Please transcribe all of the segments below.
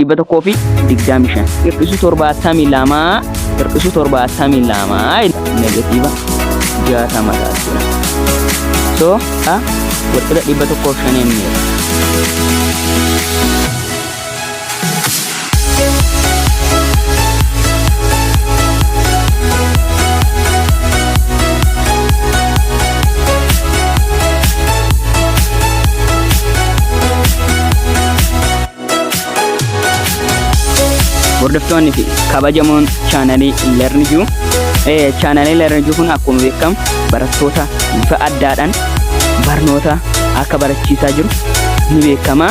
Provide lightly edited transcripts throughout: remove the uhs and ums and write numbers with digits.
dhibba tokkoo fi 25 hir'isu 72 hir'isu 72 negatiiva 60 taasisa. So walqixa dhibba tokkoo fi 5 meetira. Hordoftoonni fi kabajamoon chaanalii Learnjuu chaanalii Learnjuu kun akkuma beekamu barattoota bifa addaadhaan barnoota akka barachiisaa jiru ni beekama.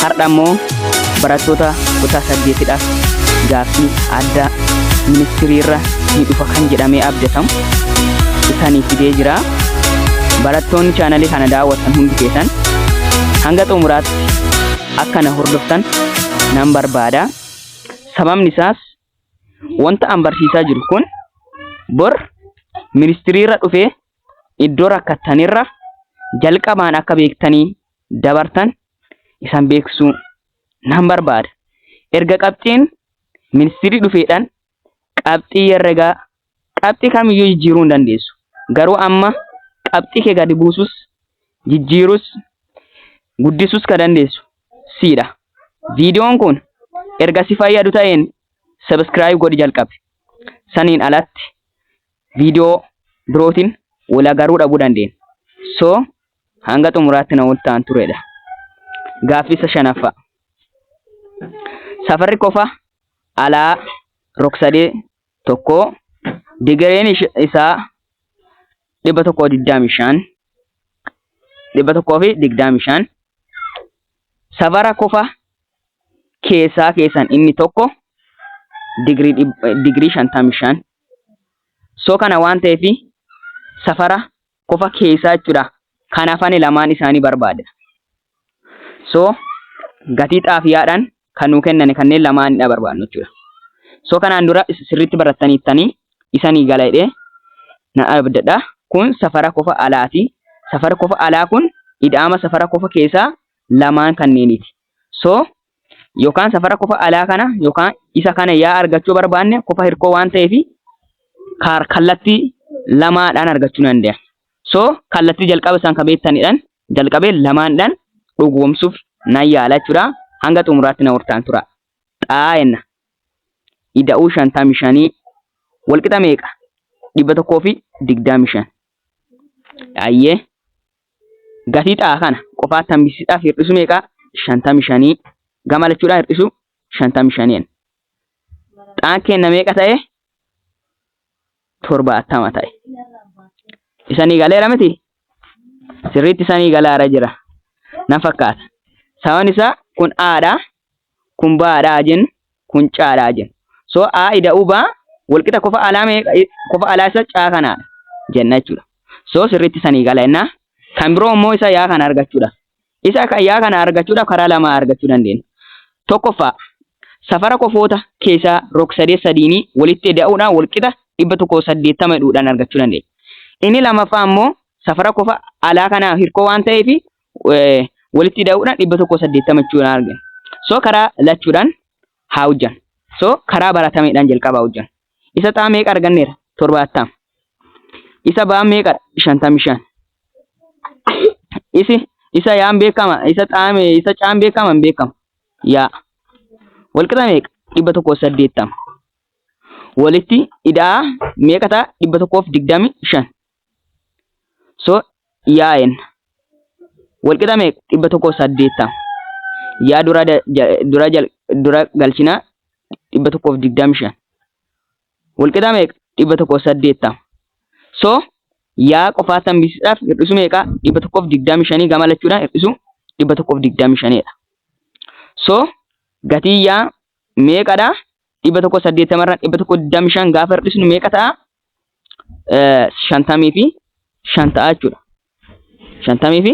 Har'a immoo barattoota kutaa 8dhaaf gaaffii addaa ministiriirra ni dhufa kan jedhamee abdatamu isaanii fidee jira. Barattoonni chaanalii kana daawwatan hundi keessan hanga xumuraatti akka na hordoftan nan barbaada. Sababni isaas wanta an barsiisaa jiru kun bor ministiriirra dhufee iddoo rakkattanirra jalqabaan akka beektanii dabartan isan beeksisuu nan barbaada. Erga qabxiin ministirii dhufeedhaan qabxii herregaa qabxii kamiyyuu jijjiiruu hin dandeessu. Garuu amma qabxii kee gadi buusus jijjiirus guddisuus ka dandeessu siidha. Viidiyoon kun erga si fayyadu ta'een subscribe godhi jalqabe. Saniin alatti viidiyoo birootiin wal agaruu dhabuu dandeenya. So hanga xumuraatti na waliin turedha. Gaaffii 5ffaa. Safarri qofa alaa rog-sadee tokko digiriin isaa 125 safara qofa keessan inni tokko digirii 55. So kana waan ta'eef safara qofa keessaa jechuudha. Kanaafani lamaan isaanii barbaada. So gatii xaafiyaadhaan kan nu kennan kanneen lamaanidha barbaadnu jechuudha. So kanaan dura sirriitti barattaniittanii isanii galadhee na abdadha. Kun safara qofa alaati. Safara qofa alaa kun ida'ama safara qofa keessaa lamaan kanneeniiti. So yookaan safara qofa alaa kana yookaan isa kana yaa argachuu barbaanne qofa hirkoo waan ta'eef kallattii lamaadhaan argachuu dandeenya. So kallattii jalqaba isaan kabeettanidhaan jalqabee lamaadhaan dhugoomsuuf nan yaala jechuudha. Hanga xumuraatti na waliin tura. Xaayenna ida'uu 55 walqixa meeqa 125. Ayyee gatii xaa kana qofaa tambisiidhaaf hir'isu meeqa 55 gamalachuudha hir'isu 55. Xaan kenna meeqa ta'e 70 ta'e. Isanii galeera miti? Sirriitti isanii galaara jira. Na fakkaata. Sababni isaa kun aadhaa, kun baadhaa jennu, kun caadhaa jennu. So a ida'uu baa walqixa qofa alaa meeqa qofa alaa isa caa kanaadha jenna jechuudha. So sirriitti isanii galeennaa. Kan biroo immoo isa yaa kana argachuudha. Isa kan yaa kana argachuudha karaa lama argachuu dandeenya. Tokkoffaa safara qofoota keessaa rog-sadee sadiinii walitti ida'uudhaan walqixa 180 dhuudhaan argachuu dandeenya. Inni lamaffaa immoo safara qofa alaa kana hirkoo waan ta'eef walitti ida'uudhaan 180 jechuudha argina. So karaa lachuudhaan haa hojjan. So karaa baratameedhaan jalqabaa hojjan. Isa xaa meeqa arganneera 70. Isa baa meeqa 55. Isa yaan beekama isa xaame isa caan beekama hin beekama. Yaa walqixa meeqa 180. Walitti idaa meeqa ta'a 125. So yaa'en walqixa meeqa 180. Yaa dura galchina 125. Walqixa meeqa 180. So yaa qofaa tambisiidhaaf hir'isu meeqa 125 gamalachuudhaan hir'isu 125dha. So gatii yaa meeqadha 180 irraa 125 gaafa hir'isnu meeqa ta'a 50 fi 5 ta'a jechuudha. 50 fi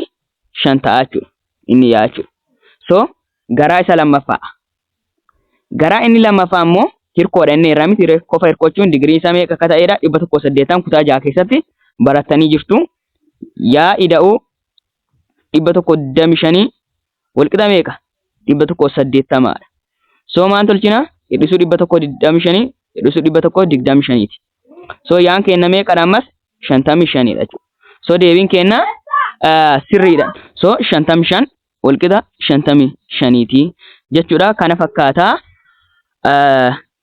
5 ta'a jechuudha inni yaa jechuudha. So garaa isa lammaffaa. Garaa inni lammaffaa immoo hirkoodha inni irraa miti qofa hirkochuun digirii isaa meeqa akka ta'edha 180 kutaa 6 keessatti baratanii jirtu. Yaa ida'uu 125 walqixa meeqa 180 dha. So maal tolchina hir'isuu 125 hir'isuu 125 ti. So yaan kenna meeqadha ammas 55 dha jechuudha. So deebiin kenna sirriidha. So 55 wal qixa 55 ti jechuudha. Kana fakkaata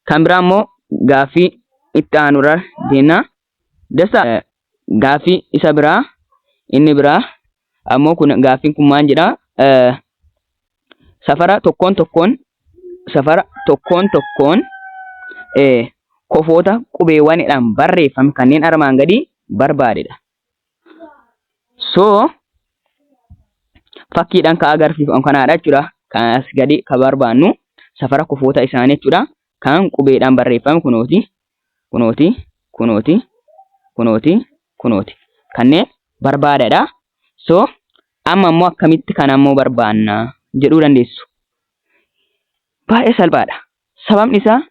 kan biraa immoo gaaffii itti aanurra deemna. Dasa gaaffii isa biraa inni biraa ammoo kun gaaffiin kun maal jedha safara tokkoon tokkoon kofoota qubeewwaniidhaan barreeffame kanneen armaan gadii barbaadedha. So fakkiidhaan ka agarsiifamu kanaadha jechuudha. Kan as gadi ka barbaannu safara kofoota isaanii jechuudha. Kan qubeedhaan barreeffame kunooti kanneen barbaadedha. So amma immoo akkamitti kana immoo barbaanna jedhuu dandeessu. Baay'ee salphaadha. Sababni isaa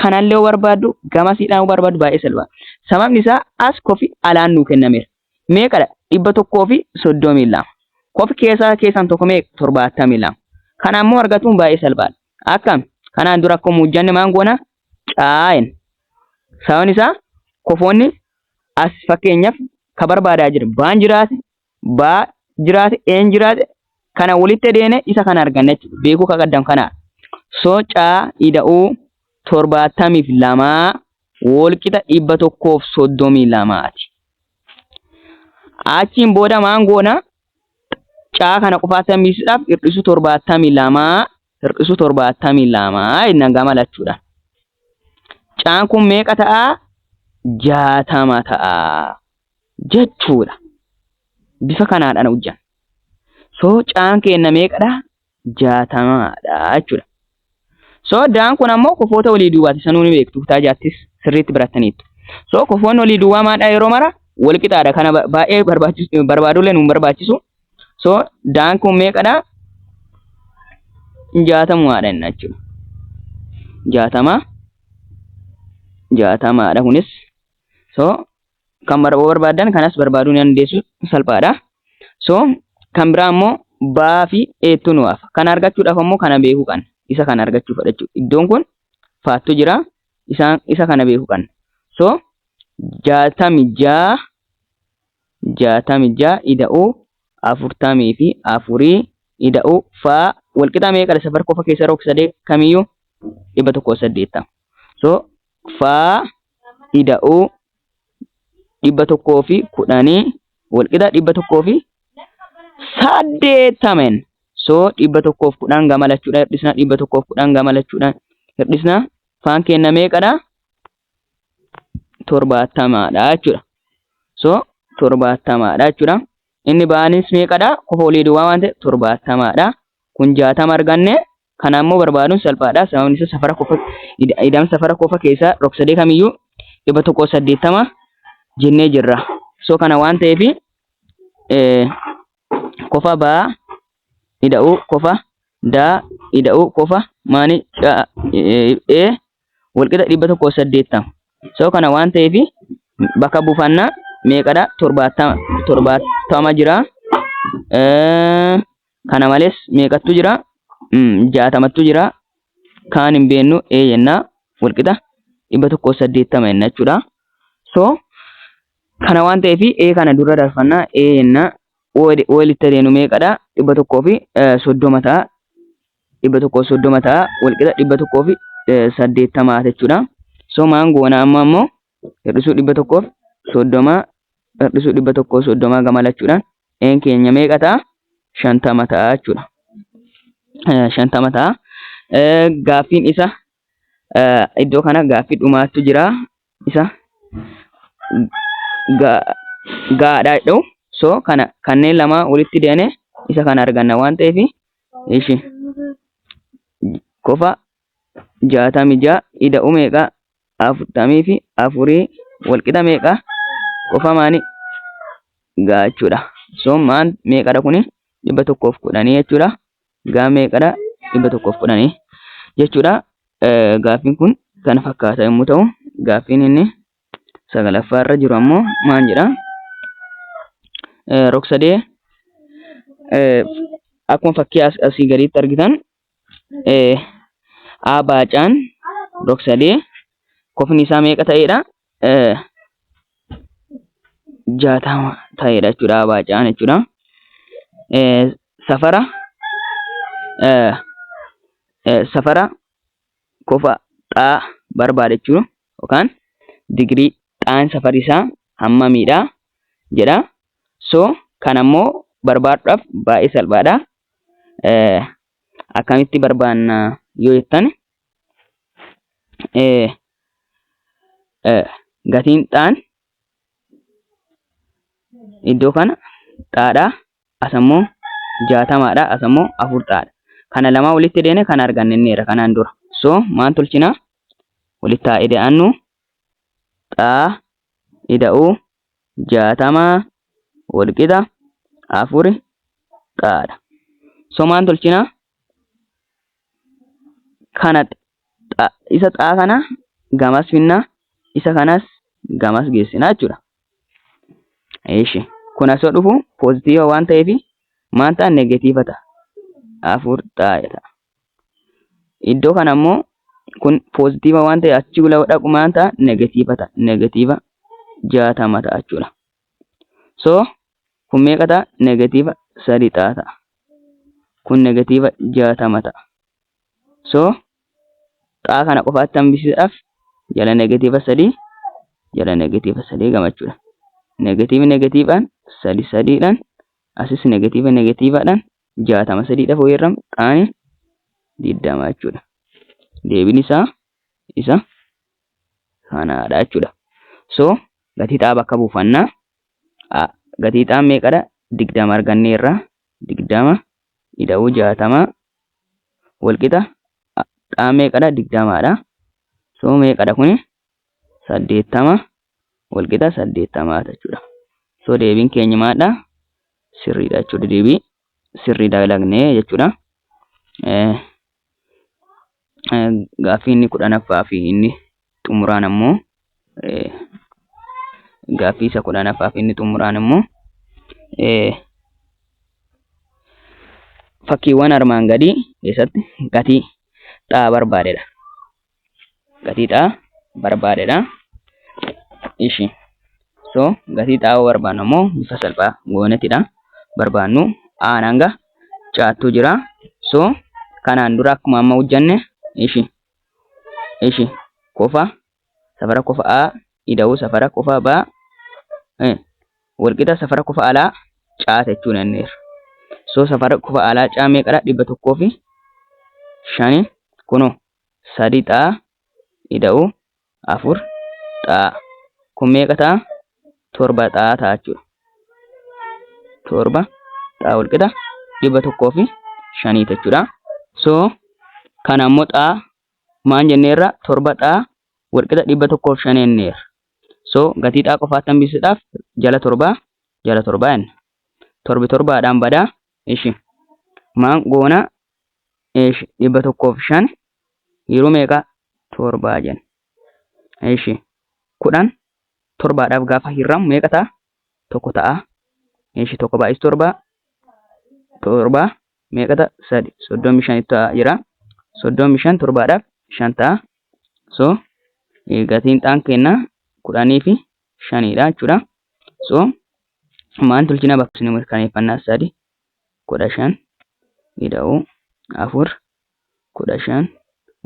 kanallee barbaaddu gamasiidhaan barbaaddu baay'ee salphaadha. Sababni isaa as kofi alaan nuu kennameera. Meeqadha 132. Kofi keessaan tokko meeqa 72. Kana immoo argatuun baay'ee salphaadha. Akkam kanaan dura akkuma hojjanne maan goona caayin. Sababni isaa kofoonni as fakkeenyaaf ka barbaadaa jira baan jiraate baa jiraate een jiraate kana walitti deene isa kana arganna jechuudha. Beekuu ka qaddam kana. So caa ida'uu 72 wal qixa 132 ti. Achiin booda maan goona caa kana qofaatti hambisuudhaaf hir'isuu 72 inni gamalachuudha. Caan kun meeqa ta'a 60 ta'a jechuudha. Bifa kanaadhaan hojjan. So caan kenna meeqadha 60 dha jechuudha. So daan kun ammoo kofoota walii duwwaati sanuu ni beektu tajaajis sirriitti barattaniitu. So kofoonni walii duwwaa maadha yeroo mara wal qixaadha. Kana baay'ee barbaadulee nu barbaachisu. So daan kun meeqadha 60 dha jechuudha. 60 dha kunis. So kan barbaadan kanas barbaaduu ni dandeessu salphaadha. So kan biraa immoo baa fi eettuu nu hafa. Kana argachuudhaaf ammoo kana beekuu qabna. Isa kana argachuuf jechuudha. Iddoon kun faattu jira. Isa kana beekuu qabna. So 66 ida'uu 40 fi 4 ida'uu faa wal qixa meeqadha safar qofa keessa rog-sadee kamiyyuu 180. So faa ida'uu 110 wal qixa 180. So 110 gamalachuudha hir'isna 110 gamalachuudha hir'isna faan kenna meeqadha 70 dha jechuudha. So 70 dha jechuudha. Inni baanis meeqadha qofa walii duwwaa waan ta'e 70 dha. Kun 60 arganne kana immoo barbaaduun salphaadha. Sababni isaa safara qofa ida'am safara qofa keessa rog-sadee kamiyyuu 180 jennee jirra. So kana waan ta'eef qofa baa ida'uu qofa daa ida'uu qofa maani wal qixa 180. So kana waan ta'eef bakka buufannaa meeqadha 70 jira. Kana malees meeqattu jira 60tu jira. Kaan hin beennu jennaa wal qixa 180 jenna jechuudha. So kana waan ta'eef kana dura darfannaa jennaa walitti deenu meeqadha 130 ta'a. 130 ta'a wal qixa 180 jechuudha. So maan goona amma ammoo hir'isuu 130 hir'isuu 130 gamalachuudhaan een keenya meeqa ta'a 50 ta'a jechuudha. 50 ta'a. Gaaffiin isa iddoo kana gaaffii dhumaattu jira. Isa gaadhaa jedhu. So kanneen lama walitti deene isa kana arganna waan ta'eef ishi qofa 66 ida'uu meeqa 40 fi 4 wal qixa meeqa qofa maani gaachuudha. So maan meeqadha kuni 110 jechuudha. Gaa meeqadha 110 jechuudha. Gaaffiin kun kana fakkaata yommuu ta'u gaaffiin inni 9ffaa irra jiru ammoo maan jedha rog-sadee akkuma fakkii asii gaditti argitan A baacaan dhoksalee kofni isaa meeqa ta'eedha? 60 ta'eedha jechuudha. A baacaan jechuudha. Safara kofa xaa barbaada jechuudha. Yookaan digirii xaan safarri isaa hammamiidha jedha. So kan ammoo barbaaduudhaaf baay'ee salphaadha. Akkamitti barbaanna yoo jettan gatiin xaan iddoo kana xaadha, asammoo 60dha, asammoo 4dha. Kana lama walitti deene kan arganneera kanaan dura. So maal tolchina? Walitti haa ida'annu xaa ida'uu 60 walqixa 4 xaadha. So maal tolchina? Kana isa xaa kana gamas finna, isa kanas gamas geessina jechuudha. Eeshi kun asoo dhufu poozitiiva waan ta'eef maal ta'a? Negatiiva ta'a. 4 ta'a. Iddoo kana ammoo kun poozitiiva waan ta'e achi gula dhaqu maal ta'a? Negatiiva ta'a. Negatiiva 60 ta'a jechuudha. So kun meeqa ta'a? Negatiiva 3 ta'a. Kun negatiiva 60 ta'a. So xaa kana qofaatti hambisuudhaaf jala negatiiva 3 gamachuudha. Negatiivaan 3dhaan asis negatiivaadhaan 63 fayyadamu xaani 20 jechuudha. Deebiin isaa isa kanaadha jechuudha. So gatii xaa bakka buufannaa. Gatii xaa meeqadha? 20 arganneerra. 20 ida'uu 60 walqixa xaa meeqadha? 20dha. So meeqadha kuni? 80 walqixa 80 jechuudha. So deebiin keenya maadha? Sirriidha jechuudha. Deebii sirrii dalagnee jechuudha. Gaaffii inni 10ffaa fi inni xumuraan ammoo gaaffii isa 10ffaa fi inni xumuraan ammoo fakkiiwwan armaan gadii keessatti gatii xaa barbaadedha. Gatii xaa barbaadedha. Ishi. So gatii xaa barbaadnu ammoo bifa salphaa goonettidha. Barbaadnu A hanga caattuu jira. So kanaan dura akkuma amma hojjanne ishi kofa safara kofa A ida'uu safara kofa B walqixa safara kofa alaa caata jechuun dandeera. So safara kofa alaa caa meeqadha? 105 kunoo 3 xaa ida'uu 4 xaa kun meeqa ta'a? 7 xaa ta'a jechuudha. 7 xaa walqixa 105 jechuudha. So kana ammoo xaa maal jenneerra? 7 xaa walqixa 105 jenneerra. So gatii xaa qofaatti hambisuudhaaf jala 7 jenna. 7dhaan badaa. Ishi maan goona? Ishi 105 yeroo meeqa? 7 jenna. Ishi 10 7dhaaf gaafa hirramu meeqa ta'a? 1 ta'a. Ishi 1 baay'is 7 meeqa ta'a? 3 35 ta'a jira. 35 7dhaaf 5 ta'a. So gatiin xaan kennaa 10 fi 5dha jechuudha. So maal tolchina? Bakka isin mirkaneeffannaa 3 15 ida'uu 4 15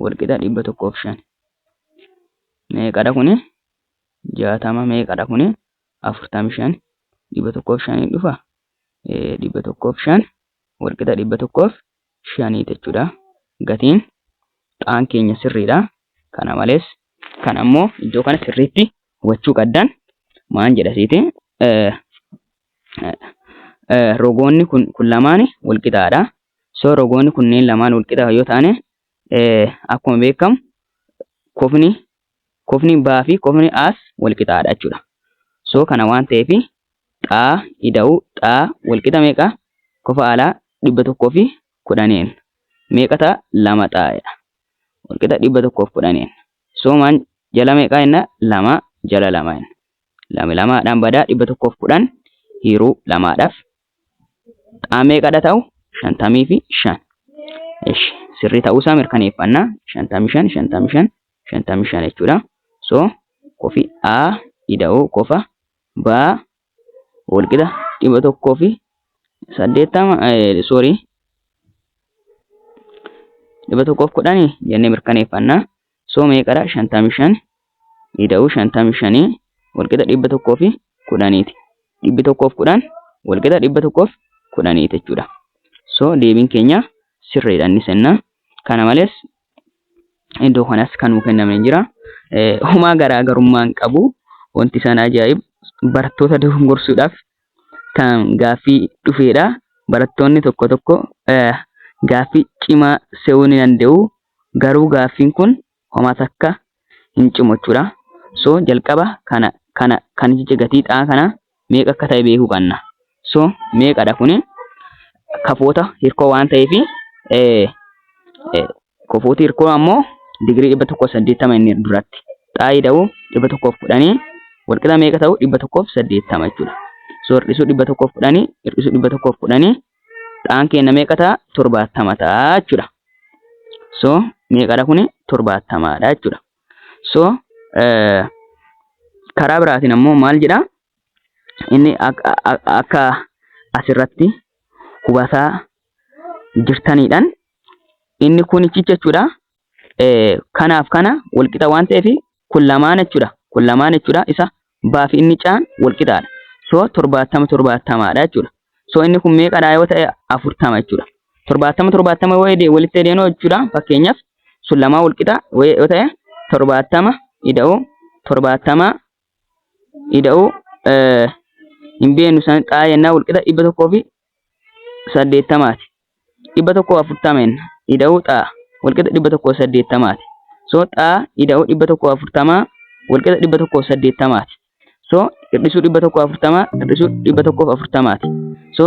walqixa 105 meeqadha kuni? 60 meeqadha kuni? 45 105 dhufa 105 walqixa 105 jechuudha. Gatiin xaan keenya sirriidha. Kana malees kan ammoo iddoo kana sirriitti hubachuu qabdan maal jedhasiiti? Rogoonni kun lamaan walqixaadha. So rogoonni kunneen lamaan walqixa yoo ta'an akkuma beekamu kofni baa fi kofni as walqixaadha jechuudha. So kana waan ta'eef xaa ida'uu xaa walqixa meeqa? Kofa alaa 110 meeqa ta'a? 2 xaa'edha. Walqixa 110. So maan jala meeqa jenna? 2 jala 2 jenna. 2dhaan badaa 110 hiruu 2dhaaf xaa meeqadha ta'u? 55. Ish sirrii ta'uusaa mirkaneeffannaa 55 jechuudha. So kofi A ida'uu qofa ba walqixa 180 sorry 110 jennee mirkaneeffannaa. So meeqadha 55 ida'uu 55 walqixa 110ti. 110 walqixa 110 jechuudha. So deebiin keenya sirriidha inni senna. Kana malees iddoo kanas kan nu kennamee jira. Homaa garaagarummaan qabu wanti sana ajaa'ib barattoota dogongorsuudhaaf kan gaaffii dhufeedha. Barattoonni tokko gaaffii cimaa se'uu ni danda'u. Garuu gaaffiin kun homaa takka hin cimu jechuudha. So jalqaba kan jecha gatii xaa kana meeqa akka ta'e beekuu qabna. So meeqadha kuni kafoota hirkoo waan ta'eef kafooti hirkoo ammoo digirii 180 inni duratti xaa'ii da'u 110 walqixa meeqa ta'u 180 jechuudha. So hir'isuu 110 hir'isuu 110 xaan keenya meeqa ta'a 70 ta'a jechuudha. So meeqadha kuni 70 dha jechuudha. So karaa biraatiin ammoo maal jedha inni akka asirratti hubataa jirtaniidhaan inni kun jechuudha. Kanaaf kana walqixa waan ta'eef kun lamaan jechuudha. Isa baafi inni caan walqixaadha. So 70 dha jechuudha. So inni kun meeqadha yoo ta'e 40 jechuudha. 70 walitti deemnoo jechuudha. Fakkeenyaaf sun lamaa walqixa yoo ta'e 70 ida'uu hin beenu san xaa yennaa walqixa 180ti. 140 ida'uu xaa walqixa 180ti. So xaa ida'uu 140 walqixa 180ti. So hir'isuu 140 hir'isuu 140ti. So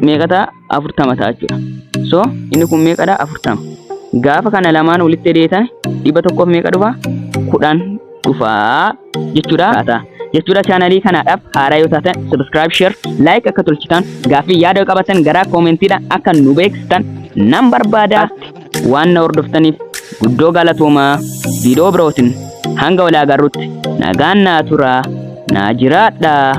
meeqa ta'a 40 ta'a jechuudha. So inni kun meeqadha 40. Gaafa kana lamaan walitti deetan 100 meeqa dhufa 10 dhufa jechuudha. Jechuudha chaanalii kanaadhaaf haaraa yoo taatan subscribe share like akka tolchitan gaaffii yaada qabatan gara koomentiidhaan akka nu beeksisan nan barbaada. Waan na hordoftaniif guddoo galatoomaa. Viidiyoo birootiin hanga wal agarrutti nagaan naa turaa naa jiraadhaa.